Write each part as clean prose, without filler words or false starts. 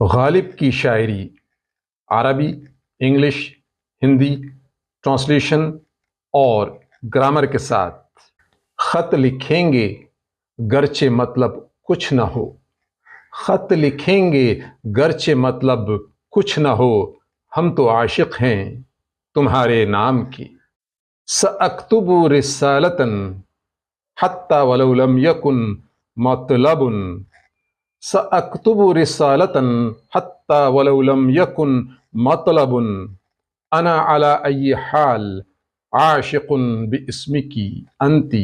غالب کی شاعری عربی، انگلش، ہندی ٹرانسلیشن اور گرامر کے ساتھ۔ خط لکھیں گے گرچہ مطلب کچھ نہ ہو، خط لکھیں گے گرچہ مطلب کچھ نہ ہو، ہم تو عاشق ہیں تمہارے نام کے۔ سأکتب رسالة حتى ولو لم يكن مطلب، سأكتب رسالة حتى ولو لم يكن مطلب، أنا على أي حال عاشق باسمك أنت،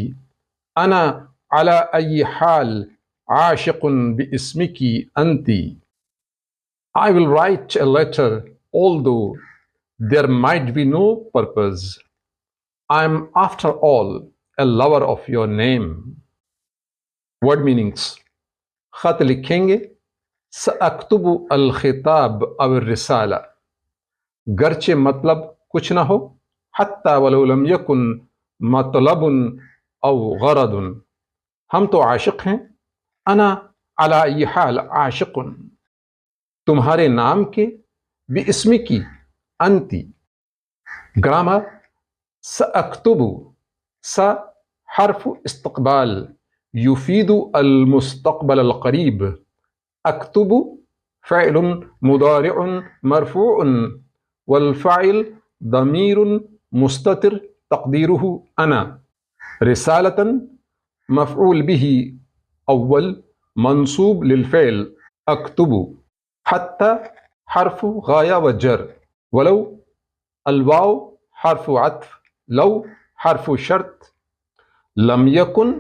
أنا على أي حال عاشق باسمك أنت۔ I will write a letter although there might be no purpose. I am after all a lover of your name. Word meanings: خط لکھیں گے، سأکتب الخطاب او الرسالہ، گرچہ مطلب کچھ نہ ہو، حتی ولو لم یکن مطلب او غرض، ہم تو عاشق ہیں، انا علی ای حال عاشق، تمہارے نام کے، باسم کی، انتی۔ گرامر: سأکتب، سا حرف استقبال يفيد المستقبل القريب، أكتب فعل مضارع مرفوع والفاعل ضمير مستتر تقديره أنا، رسالة مفعول به أول منصوب للفعل أكتب، حتى حرف غاية وجر، ولو الواو حرف عطف، لو حرف شرط، لم يكن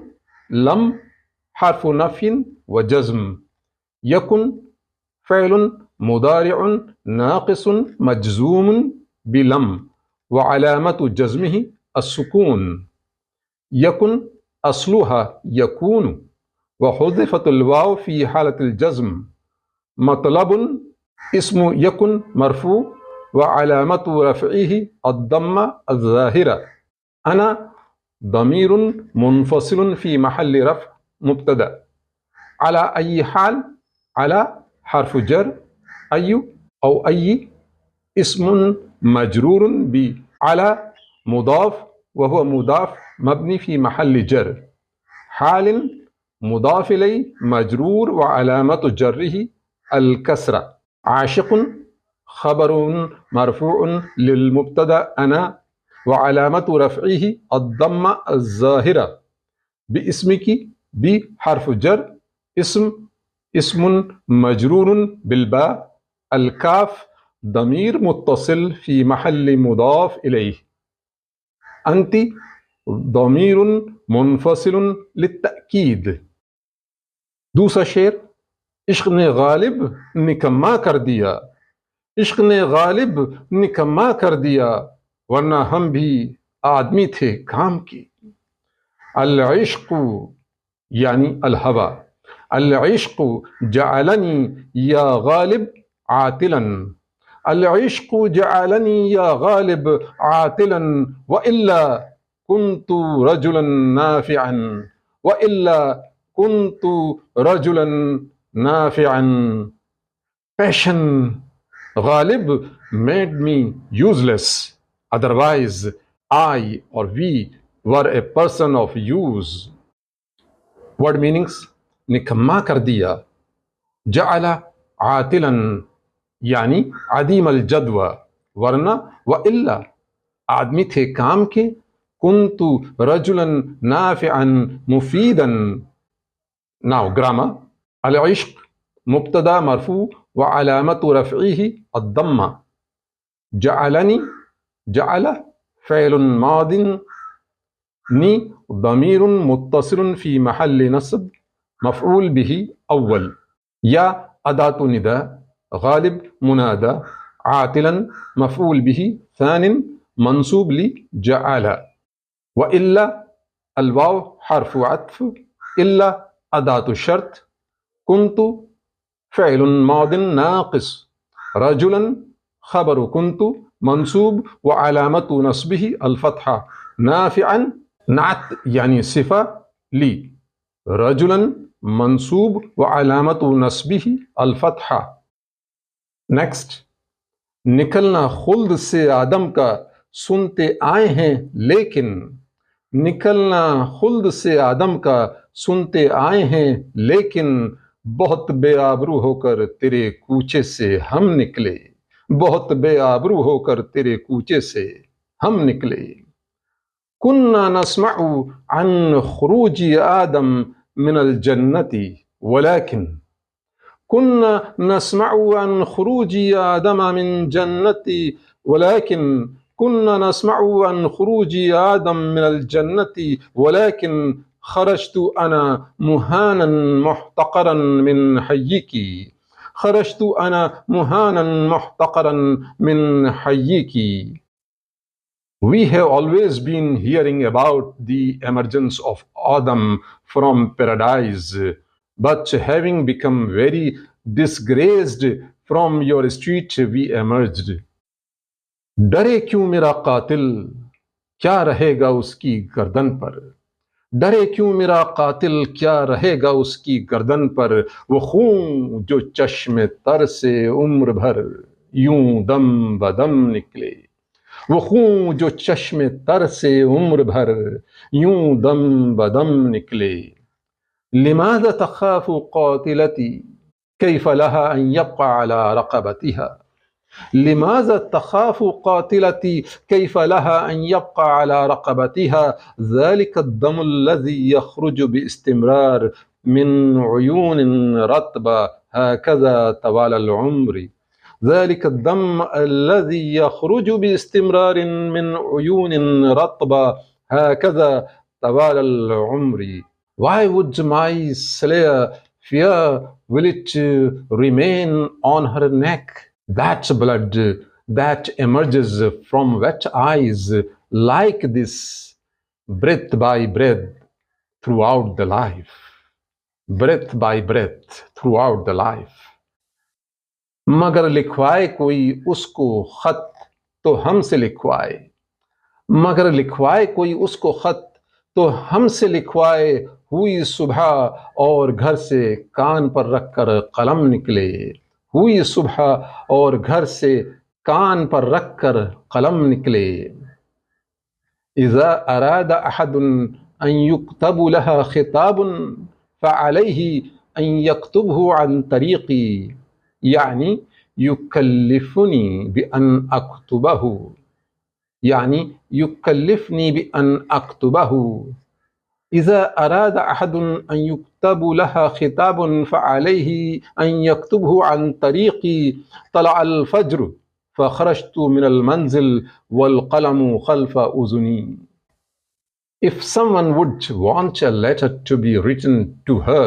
لم حرف نفي وجزم، يكن فعل مضارع ناقص مجزوم بلم وعلامة جزمه السكون، يكن أصلها يكون وحذفت الواو في حالة الجزم، مطلب اسم يكن مرفوع وعلامة رفعه الضمة الظاهرة، أنا ضمير منفصل في محل رفع مبتدأ، على أي حال، على حرف جر، أي أو أي اسم مجرور على مضاف وهو مضاف مبني في محل جر، حال مضاف إليه مجرور وعلامة جره الكسرة، عاشق خبر مرفوع للمبتدأ أنا وعلامة رفعه الضمة الظاهرة، باسمك بحرف جر، اسم مجرور بالباء، الكاف ضمير متصل في محل مضاف إليه، أنت ضمير منفصل للتأكيد۔ دوسرا شعر: عشق نے غالب نکما کر دیا، عشق نے غالب نکما کر دیا، ورنہ ہم بھی آدمی تھے کام کے۔ العشق یعنی الہوى، العشق جعلنی یا غالب عاطلا، العشق جعلنی یا غالب عاطلا، وإلا كنت رجلا نافعا، وإلا كنت رجلا نافعا۔ Passion Ghalib made me useless, otherwise I or we were a person of use. Word meanings: نکما کر دیا، جعل عاطلا یعنی عدیم الجدوى، ورنہ وإلا آدمی تھے کام کے، كنت رجلا نافعا مفيدا۔ Now grammar: العشق مبتدا مرفوع وعلامة رفعه الضمة، جعلني جعل فعل ماض، ني ضمير متصل في محل نصب مفعول به أول، يا أداة نداء، غالب منادى، عاطلا مفعول به ثان منصوب لجعل، وإلا الواو حرف عطف، إلا أداة الشرط، كنت فعل ماض ناقص، رجلا خبر كنت منصوب وعلامة نصبه الفتحة، نافعا نعت يعني صفة لي، رجلا منصوب وعلامة نصبه الفتحة، نیکسٹ، نکلنا خلد سے آدم کا سنتے آئے ہیں لیکن، نکلنا خلد سے آدم کا سنتے آئے ہیں لیکن، بہت بے آبرو ہو کر تیرے کوچے سے ہم نکلے، بہت بے آبرو ہو کر تیرے کوچے سے ہم نکلے۔ كنا نسمع عن خروج آدم من الجنة ولكن، كنا نسمع عن خروج آدم من جنة ولكن، كنا نسمع عن خروج آدم من الجنة ولكن خرجت أنا مهانا محتقرا من حيك، خرجت أنا مهانا محتقرا من حيك۔ We have always been hearing about the emergence of Adam from paradise, but having become very disgraced from your street we emerged۔ ڈرے کیوں میرا قاتل، کیا رہے گا اس کی گردن پر، ڈرے کیوں میرا قاتل، کیا رہے گا اس کی گردن پر، وہ خون جو چشم تر سے عمر بھر یوں دم بدم نکلے، وہ خون جو چشم تر سے عمر بھر یوں دم بدم نکلے۔ لماذا تخاف قاتلتي كيف لها أن يبقى على رقبتها، لماذا تخاف قاتلتي كيف لها أن يبقى على رقبتها ذلك الدم الذي يخرج باستمرار من عيون رطبة هكذا طوال العمر، ذلك الدم الذي يخرج باستمرار من عيون رطبة هكذا طوال العمر۔ Why would my slayer fear will it remain on her neck? That blood that emerges from wet eyes like this, breath by breath throughout the life, breath by breath throughout the life۔ مگر لکھوائے کوئی اس کو خط تو ہم سے لکھوائے، مگر لکھوائے کوئی اس کو خط تو ہم سے لکھوائے، ہوئی صبح اور گھر سے کان پر رکھ کر قلم نکلے، ہوئی صبح اور گھر سے کان پر رکھ کر قلم نکلے۔ اذا اراد احد ان يكتب لها خطاب فعليه ان يكتبه عن طريقي، يعني يكلفني بأن أكتبه، يعني يكلفني بأن أكتبه۔ إذا أراد أحد أن يكتب لها خطاب فعليه أن يكتبه عن طريقي، طلع الفجر فخرجت من المنزل والقلم خلف أذني۔ If someone would want a letter to be written to her,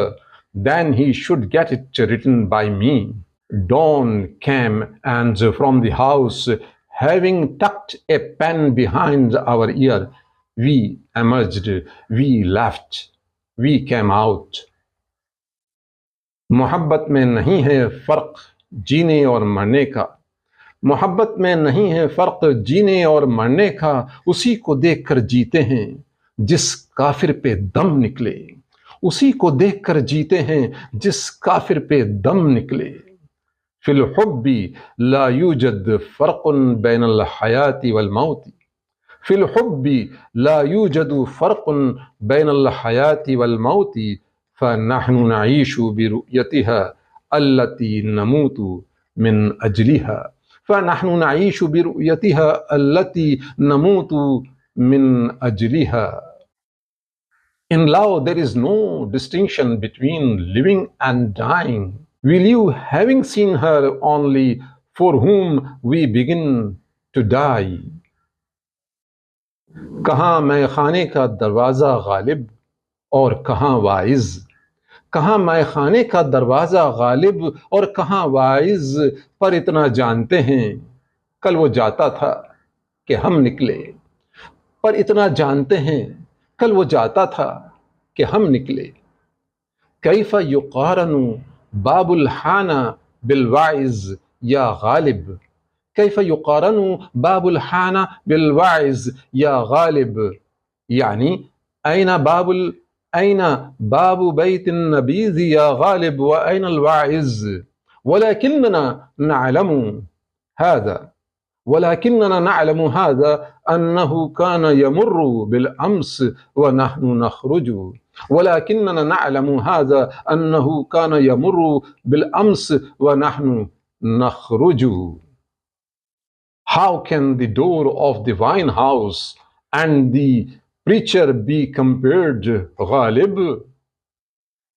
then he should get it written by me۔ Dawn came, and from the house, having tucked a pen behind our ear, we emerged, we left, we came out۔ محبت میں نہیں ہے فرق جینے اور مرنے کا، محبت میں نہیں ہے فرق جینے اور مرنے کا، اسی کو دیکھ کر جیتے ہیں جس کافر پہ دم نکلے، اسی کو دیکھ کر جیتے ہیں جس کافر پہ دم نکلے۔ فی الحب لا یوجد فرق بین الحیات والموت، فی الحب لا یوجد فرق بین الحیات والموت، فنحن نعیش برؤیتها التي نموت من اجلها، فنحن نعیش برؤیتها التي نموت من اجلها۔ In love there is no distinction between living and dying۔ We live having seen her only, for whom we begin to die۔ کہاں مے خانے کا دروازہ غالب اور کہاں واعظ، کہاں مے خانے کا دروازہ غالب اور کہاں واعظ، پر اتنا جانتے ہیں کل وہ جاتا تھا کہ ہم نکلے، پر اتنا جانتے ہیں کل وہ جاتا تھا کہ ہم نکلے۔ کیف یقارن باب الحانہ بالواعظ یا غالب، کیف یقارن باب الحانہ بالواعظ یا غالب، یعنی این باب بیت النبیذ یا غالب و این الواعظ، ولكننا نعلم هذا أنه كان يمر بالأمس ونحن نخرج. ولكننا نعلم هذا أنه كان يمر بالأمس ونحن نخرج. How can the door of the wine house and the preacher be compared, Ghalib?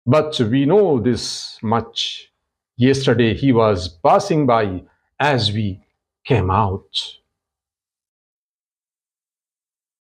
But we know this much. Yesterday he was passing by as we came out.